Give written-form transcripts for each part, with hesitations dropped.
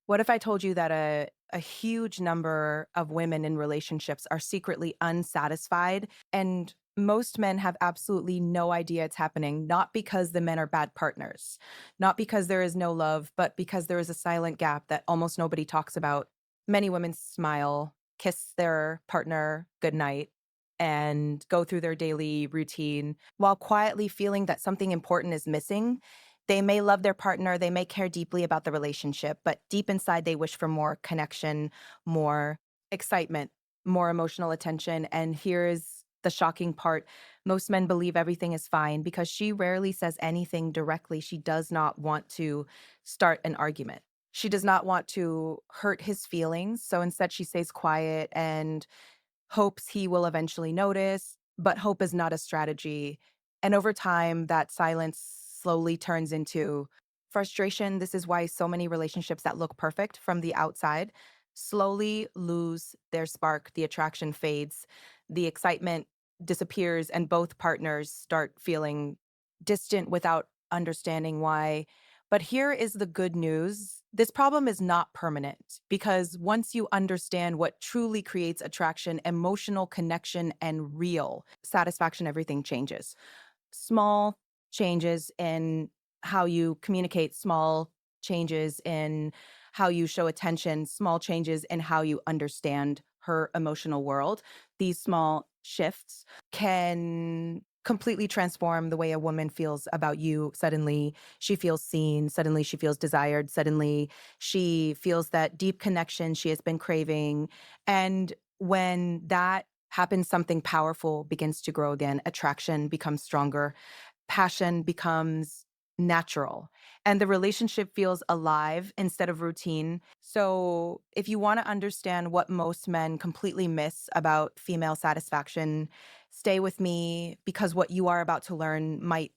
What if I told you that a huge number of women in relationships are secretly unsatisfied, and most men have absolutely no idea it's happening, not because the men are bad partners, not because there is no love, but because there is a silent gap that almost nobody talks about. Many women smile, kiss their partner goodnight, and go through their daily routine while quietly feeling that something important is missing. They may love their partner, they may care deeply about the relationship, but deep inside they wish for more connection, more excitement, more emotional attention. And here's the shocking part. Most men believe everything is fine because she rarely says anything directly. She does not want to start an argument. She does not want to hurt his feelings. So instead, she stays quiet and hopes he will eventually notice, but hope is not a strategy. And over time, that silence slowly turns into frustration. This is why so many relationships that look perfect from the outside slowly lose their spark. The attraction fades, the excitement disappears, and both partners start feeling distant without understanding why. But here is the good news. This problem is not permanent because once you understand what truly creates attraction, emotional connection, and real satisfaction, everything changes. Small changes in how you communicate, small changes in how you show attention, small changes in how you understand her emotional world. These small shifts can completely transform the way a woman feels about you. Suddenly, she feels seen. Suddenly, she feels desired. Suddenly, she feels that deep connection she has been craving. And when that happens, something powerful begins to grow again. Attraction becomes stronger, passion becomes natural, and the relationship feels alive instead of routine. So, if you want to understand what most men completely miss about female satisfaction, stay with me because what you are about to learn might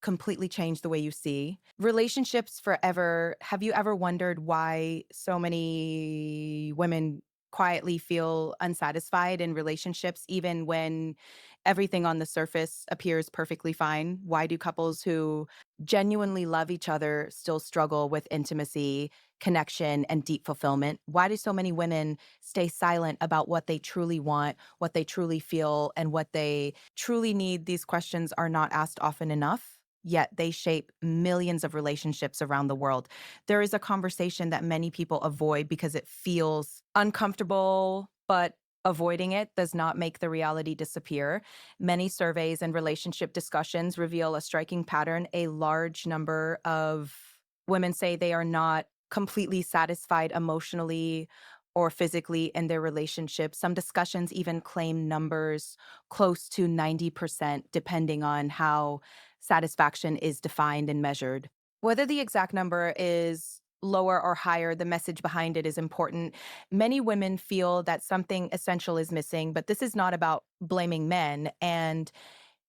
completely change the way you see relationships forever. Have you ever wondered why so many women quietly feel unsatisfied in relationships, even when everything on the surface appears perfectly fine? Why do couples who genuinely love each other still struggle with intimacy, connection, and deep fulfillment? Why do so many women stay silent about what they truly want, what they truly feel, and what they truly need? These questions are not asked often enough, yet they shape millions of relationships around the world. There is a conversation that many people avoid because it feels uncomfortable, but avoiding it does not make the reality disappear. Many surveys and relationship discussions reveal a striking pattern. A large number of women say they are not completely satisfied emotionally or physically in their relationship. Some discussions even claim numbers close to 90%, depending on how satisfaction is defined and measured. Whether the exact number is lower or higher, the message behind it is important. Many women feel that something essential is missing, but this is not about blaming men, and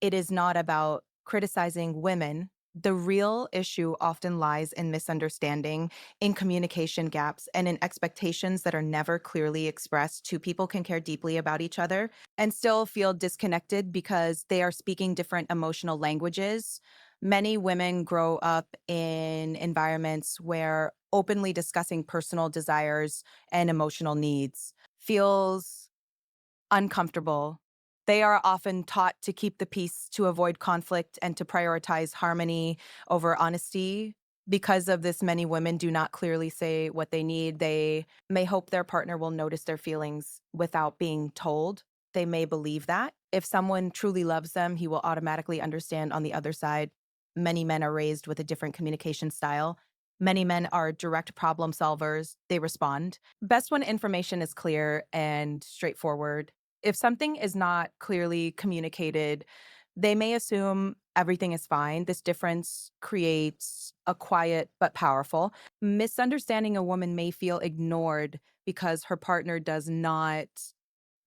it is not about criticizing women. The real issue often lies in misunderstanding, in communication gaps, and in expectations that are never clearly expressed. Two people can care deeply about each other and still feel disconnected because they are speaking different emotional languages. Many women grow up in environments where openly discussing personal desires and emotional needs feels uncomfortable. They are often taught to keep the peace, to avoid conflict, and to prioritize harmony over honesty. Because of this, many women do not clearly say what they need. They may hope their partner will notice their feelings without being told. They may believe that if someone truly loves them, he will automatically understand on the other side. Many men are raised with a different communication style. Many men are direct problem solvers. They respond best when information is clear and straightforward. If something is not clearly communicated, they may assume everything is fine. This difference creates a quiet but powerful misunderstanding. A woman may feel ignored because her partner does not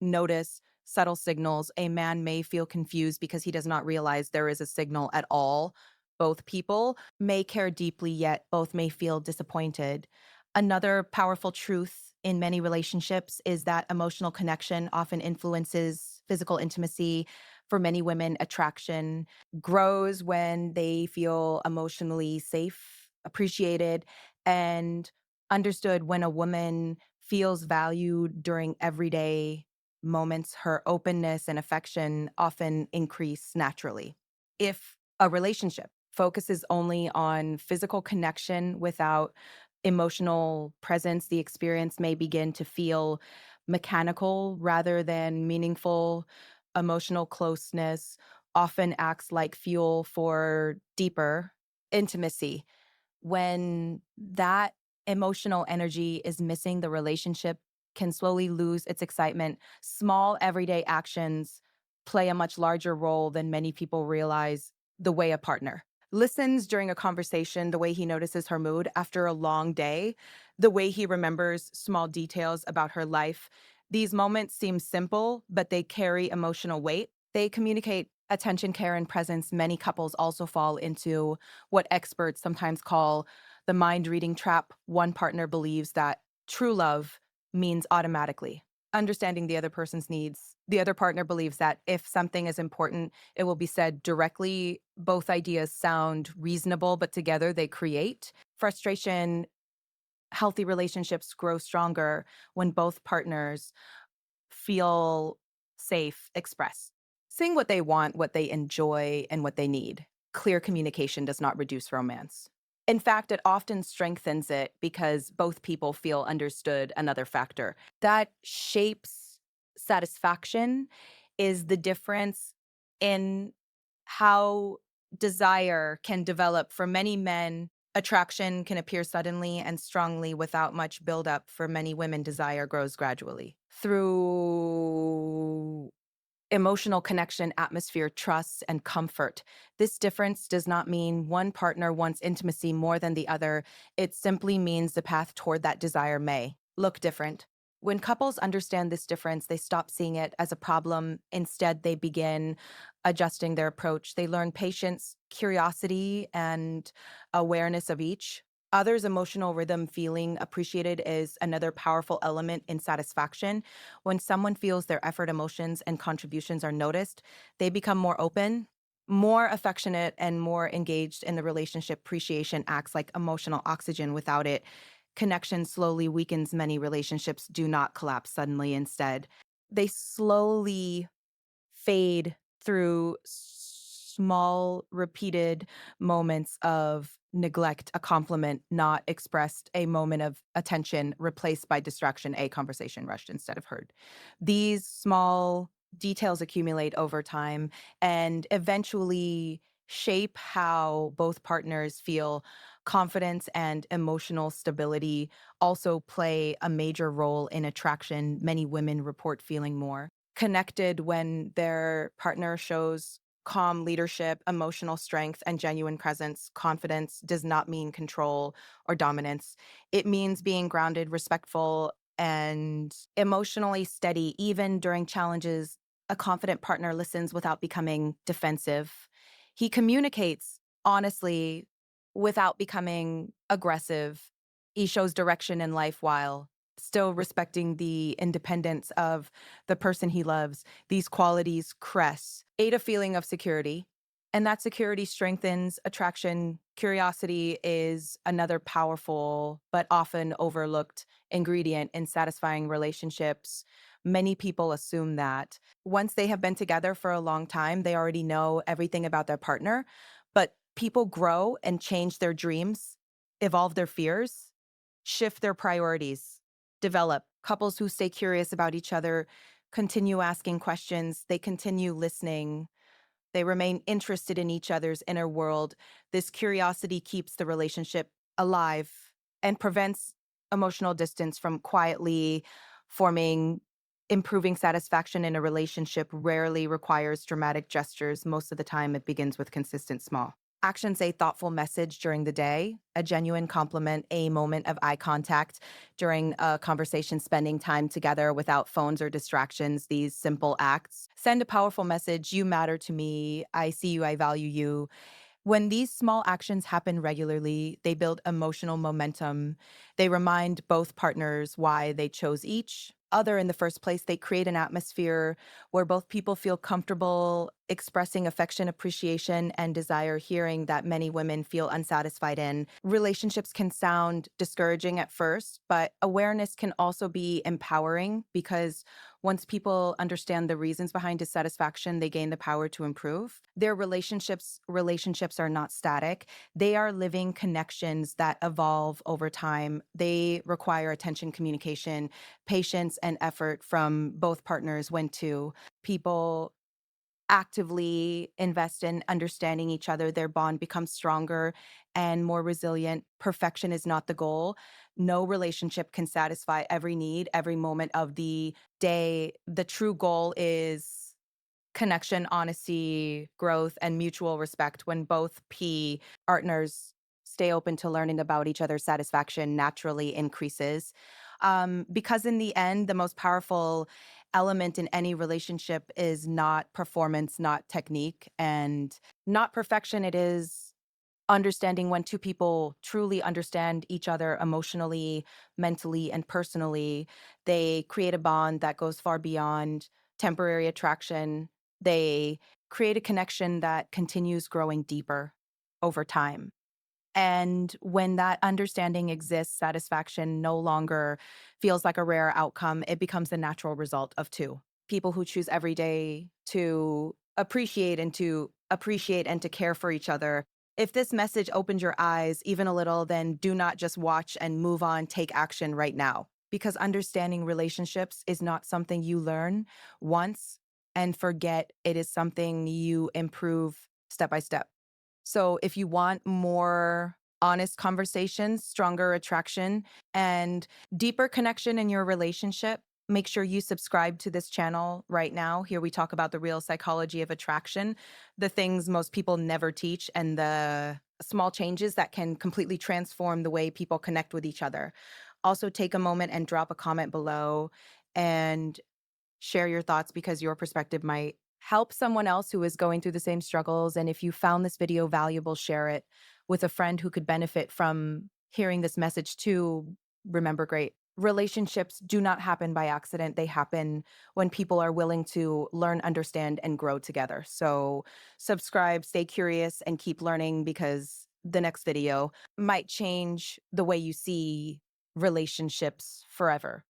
notice subtle signals. A man may feel confused because he does not realize there is a signal at all. Both people may care deeply, yet both may feel disappointed. Another powerful truth in many relationships is that emotional connection often influences physical intimacy. For many women, attraction grows when they feel emotionally safe, appreciated, and Understood, when a woman feels valued during everyday moments, her openness and affection often increase naturally. If a relationship focuses only on physical connection without emotional presence, the experience may begin to feel mechanical rather than meaningful. Emotional closeness often acts like fuel for deeper intimacy. When that emotional energy is missing, the relationship can slowly lose its excitement. Small everyday actions play a much larger role than many people realize. The way a partner listens during a conversation, the way he notices her mood after a long day, the way he remembers small details about her life. These moments seem simple, but they carry emotional weight. They communicate attention, care, and presence. Many couples also fall into what experts sometimes call the mind reading trap. One partner believes that true love means automatically understanding the other person's needs. The other partner believes that if something is important, it will be said directly. Both ideas sound reasonable, but together they create frustration. Healthy relationships grow stronger when both partners feel safe, express, saying what they want, what they enjoy, and what they need. Clear communication does not reduce romance. In fact, it often strengthens it because both people feel understood. Another factor that shapes satisfaction is the difference in how desire can develop. For many men, attraction can appear suddenly and strongly without much buildup. For many women, desire grows gradually through emotional connection, atmosphere, trust, and comfort. This difference does not mean one partner wants intimacy more than the other. It simply means the path toward that desire may look different. When couples understand this difference, they stop seeing it as a problem. Instead, they begin adjusting their approach. They learn patience, curiosity, and awareness of each. Others' emotional rhythm. Feeling appreciated is another powerful element in satisfaction. When someone feels their effort, emotions, and contributions are noticed, they become more open, more affectionate, and more engaged in the relationship. Appreciation acts like emotional oxygen. Without it, connection slowly weakens. Many relationships do not collapse suddenly. Instead, they slowly fade through small, repeated moments of neglect, a compliment not expressed, a moment of attention replaced by distraction, a conversation rushed instead of heard. These small details accumulate over time and eventually shape how both partners feel. Confidence and emotional stability also play a major role in attraction. Many women report feeling more connected when their partner shows calm leadership, emotional strength, and genuine presence. Confidence does not mean control or dominance. It means being grounded, respectful, and emotionally steady. Even during challenges, a confident partner listens without becoming defensive. He communicates honestly without becoming aggressive. He shows direction in life while still respecting the independence of the person he loves. These qualities crest, aid a feeling of security, and that security strengthens attraction. Curiosity is another powerful but often overlooked ingredient in satisfying relationships. Many people assume that once they have been together for a long time, they already know everything about their partner. But people grow and change their dreams, evolve their fears, shift their priorities, develop. Couples who stay curious about each other continue asking questions, they continue listening, they remain interested in each other's inner world. This curiosity keeps the relationship alive and prevents emotional distance from quietly forming. Improving satisfaction in a relationship rarely requires dramatic gestures. Most of the time, it begins with consistent small actions, a thoughtful message during the day, a genuine compliment, a moment of eye contact during a conversation, spending time together without phones or distractions. These simple acts send a powerful message. You matter to me. I see you. I value you. When these small actions happen regularly, they build emotional momentum. They remind both partners why they chose each other in the first place. They create an atmosphere where both people feel comfortable expressing affection, appreciation, and desire, hearing that many women feel unsatisfied in. Relationships can sound discouraging at first, but awareness can also be empowering because once people understand the reasons behind dissatisfaction, they gain the power to improve. Their relationships are not static. They are living connections that evolve over time. They require attention, communication, patience, and effort from both partners when two people actively invest in understanding each other. Their bond becomes stronger and more resilient. Perfection is not the goal. No relationship can satisfy every need, every moment of the day. The true goal is connection, honesty, growth, and mutual respect. When both P partners stay open to learning about each other, satisfaction naturally increases. Because in the end, the most powerful element in any relationship is not performance, not technique, and not perfection. It is understanding when two people truly understand each other emotionally, mentally, and personally. They create a bond that goes far beyond temporary attraction. They create a connection that continues growing deeper over time. And when that understanding exists, satisfaction no longer feels like a rare outcome. It becomes the natural result of two people who choose every day to appreciate and to care for each other. If this message opened your eyes even a little, then do not just watch and move on, take action right now. Because understanding relationships is not something you learn once and forget. It is something you improve step by step. So if you want more honest conversations, stronger attraction, and deeper connection in your relationship, make sure you subscribe to this channel right now. Here we talk about the real psychology of attraction, the things most people never teach, and the small changes that can completely transform the way people connect with each other. Also, take a moment and drop a comment below and share your thoughts because your perspective might help someone else who is going through the same struggles. And if you found this video valuable, share it with a friend who could benefit from hearing this message too. Remember, great relationships do not happen by accident. They happen when people are willing to learn, understand, and grow together. So subscribe, stay curious, and keep learning because the next video might change the way you see relationships forever.